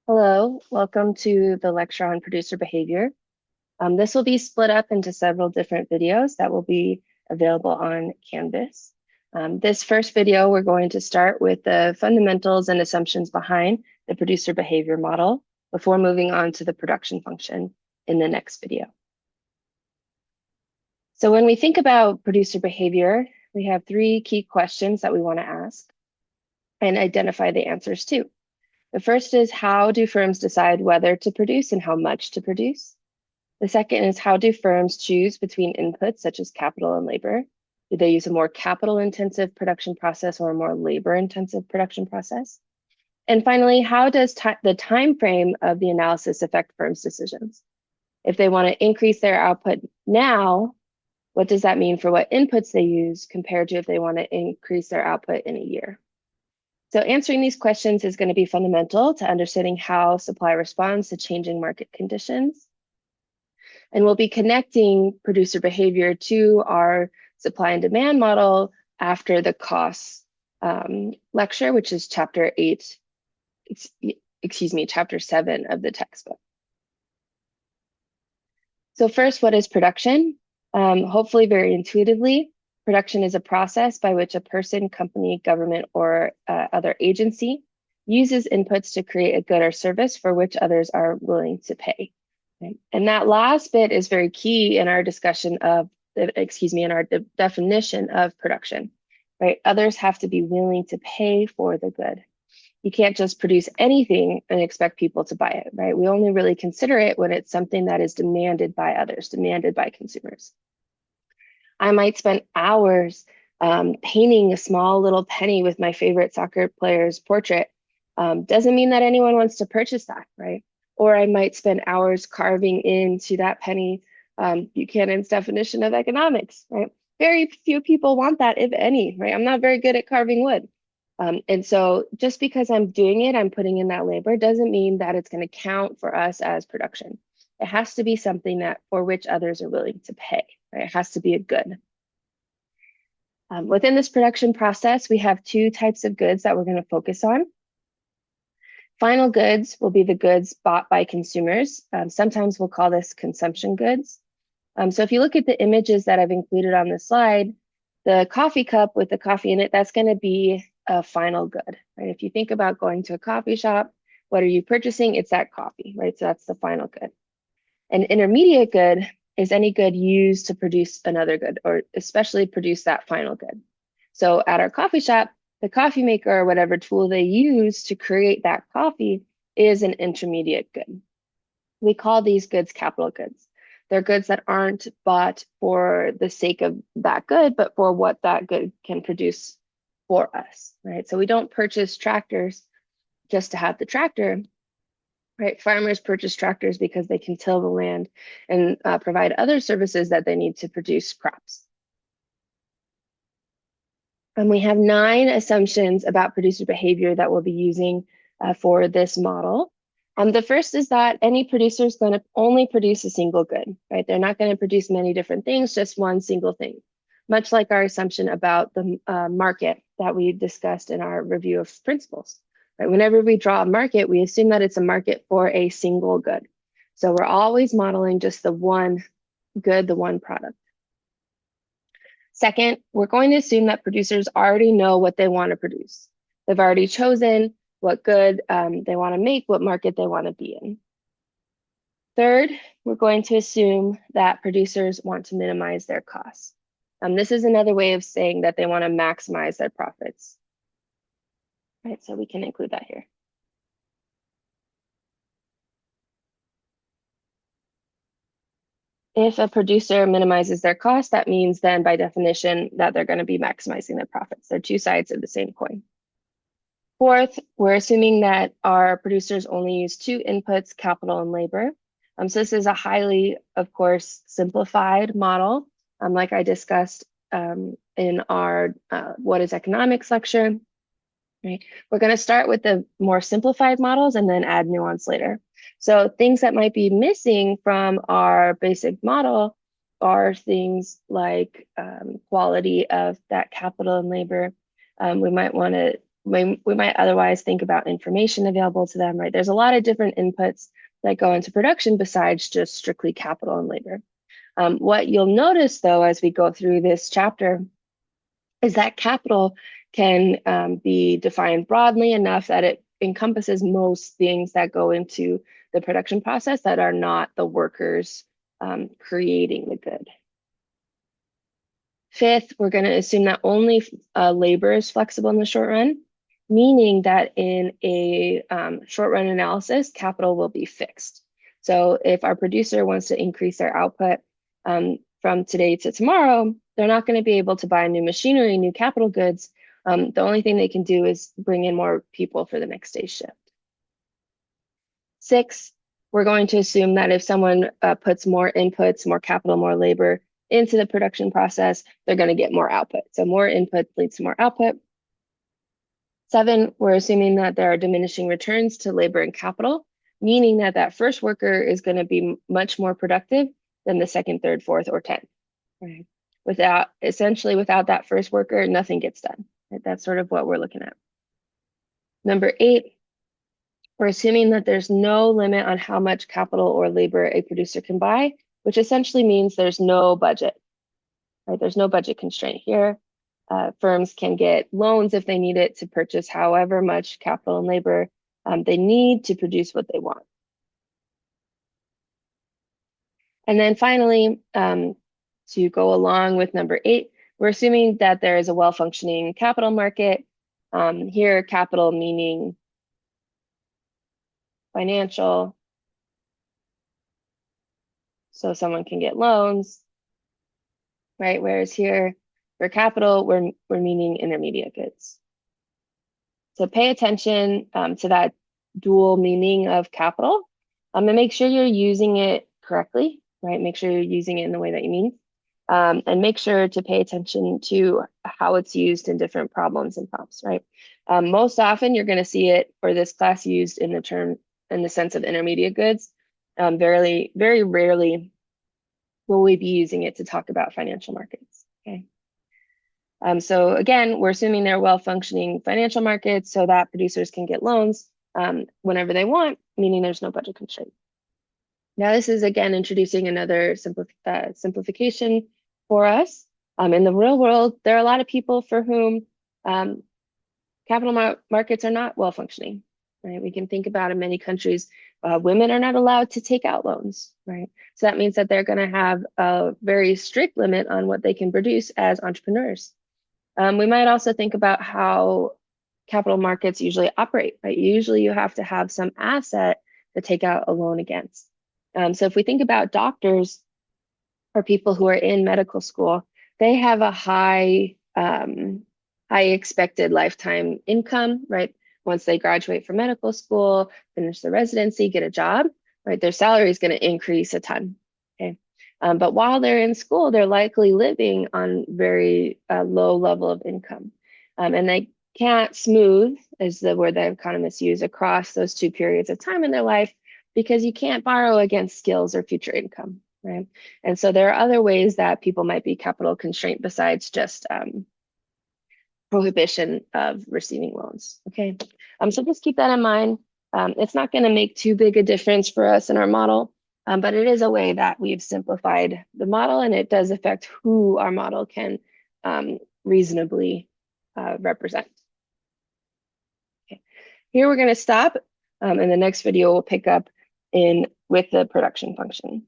Hello, welcome to the lecture on producer behavior. This will be split up into several different videos that will be available on Canvas. This first video, we're going to start with the fundamentals and assumptions behind the producer behavior model before moving on to the production function in the next video. So when we think about producer behavior, we have three key questions that we want to ask and identify the answers to. The first is, how do firms decide whether to produce and how much to produce? The second is, how do firms choose between inputs such as capital and labor? Do they use a more capital-intensive production process or a more labor-intensive production process? And finally, how does the time frame of the analysis affect firms' decisions? If they want to increase their output now, what does that mean for what inputs they use compared to if they want to increase their output in a year? So answering these questions is going to be fundamental to understanding how supply responds to changing market conditions. And we'll be connecting producer behavior to our supply and demand model after the costs lecture, which is chapter 7 of the textbook. So first, what is production? Hopefully very intuitively, production is a process by which a person, company, government, or other agency uses inputs to create a good or service for which others are willing to pay. Okay? And that last bit is very key in our discussion of, in our definition of production, right? Others have to be willing to pay for the good. You can't just produce anything and expect people to buy it, right? We only really consider it when it's something that is demanded by others, demanded by consumers. I might spend hours painting a small little penny with my favorite soccer player's portrait. Doesn't mean that anyone wants to purchase that, right? Or I might spend hours carving into that penny Buchanan's definition of economics, right? Very few people want that, if any, right? I'm not very good at carving wood. And so just because I'm doing it, I'm putting in that labor, doesn't mean that it's going to count for us as production. It has to be something that for which others are willing to pay, right? It has to be a good. Within this production process, we have two types of goods that we're going to focus on. Final goods will be the goods bought by consumers. Sometimes we'll call this consumption goods. So if you look at the images that I've included on the slide, the coffee cup with the coffee in it, that's going to be a final good, right? If you think about going to a coffee shop, what are you purchasing? It's that coffee, right? So that's the final good. An intermediate good is any good used to produce another good, or especially produce that final good. So at our coffee shop, the coffee maker or whatever tool they use to create that coffee is an intermediate good. We call these goods capital goods. They're goods that aren't bought for the sake of that good, but for what that good can produce for us, right? So we don't purchase tractors just to have the tractor, right? Farmers purchase tractors because they can till the land and provide other services that they need to produce crops. And we have 9 assumptions about producer behavior that we'll be using for this model. The first is that any producer is going to only produce a single good, right? They're not going to produce many different things, just one single thing. Much like our assumption about the market that we discussed in our review of principles. Right? Whenever we draw a market, we assume that it's a market for a single good. So we're always modeling just the one good, the one product. Second, we're going to assume that producers already know what they want to produce. They've already chosen what good they want to make, what market they want to be in. Third, we're going to assume that producers want to minimize their costs. This is another way of saying that they want to maximize their profits. Right, so we can include that here. If a producer minimizes their cost, that means then by definition that they're going to be maximizing their profits. They're two sides of the same coin. Fourth, we're assuming that our producers only use 2 inputs, capital and labor. So this is a highly, of course, simplified model, like I discussed in our What is Economics lecture. Right? We're going to start with the more simplified models and then add nuance later. So things that might be missing from our basic model are things like quality of that capital and labor. We might want to we might otherwise think about information available to them, right? There's a lot of different inputs that go into production besides just strictly capital and labor. What you'll notice, though, as we go through this chapter, is that capital can be defined broadly enough that it encompasses most things that go into the production process that are not the workers creating the good. Fifth, we're going to assume that only labor is flexible in the short run, meaning that in a short run analysis, capital will be fixed. So if our producer wants to increase their output from today to tomorrow, they're not going to be able to buy new machinery, new capital goods. The only thing they can do is bring in more people for the next day's shift. Six, we're going to assume that if someone puts more inputs, more capital, more labor into the production process, they're going to get more output. So more input leads to more output. Seven, we're assuming that there are diminishing returns to labor and capital, meaning that that first worker is going to be much more productive than the second, third, fourth, or 10th. Right? Without that first worker, nothing gets done. Right? That's sort of what we're looking at. Number 8, we're assuming that there's no limit on how much capital or labor a producer can buy, which essentially means there's no budget. Right? There's no budget constraint here. Firms can get loans if they need it to purchase however much capital and labor they need to produce what they want. And then finally, to go along with number 8, we're assuming that there is a well-functioning capital market. Here, capital meaning financial. So someone can get loans, right? Whereas here, for capital, we're meaning intermediate goods. So pay attention to that dual meaning of capital and make sure you're using it correctly, right? Make sure you're using it in the way that you mean. And make sure to pay attention to how it's used in different problems and prompts, right? Most often, you're going to see it for this class used in the sense of intermediate goods. Very, very rarely will we be using it to talk about financial markets, okay? So again, we're assuming they're well-functioning financial markets so that producers can get loans whenever they want, meaning there's no budget constraint. Now, this is, again, introducing another simplification for us. In the real world, there are a lot of people for whom capital markets are not well-functioning. Right? We can think about in many countries, women are not allowed to take out loans. Right? So that means that they're going to have a very strict limit on what they can produce as entrepreneurs. We might also think about how capital markets usually operate. Right? Usually you have to have some asset to take out a loan against. So if we think about doctors or people who are in medical school, they have a high expected lifetime income, right? Once they graduate from medical school, finish their residency, get a job, right? Their salary is going to increase a ton, okay? But while they're in school, they're likely living on very low level of income. And they can't smooth, is the word that economists use, across those two periods of time in their life, because you can't borrow against skills or future income, right? And so there are other ways that people might be capital constrained besides just prohibition of receiving loans, okay? So just keep that in mind. It's not gonna make too big a difference for us in our model, but it is a way that we've simplified the model, and it does affect who our model can reasonably represent. Okay. Here we're gonna stop. In the next video, we'll pick up with the production function.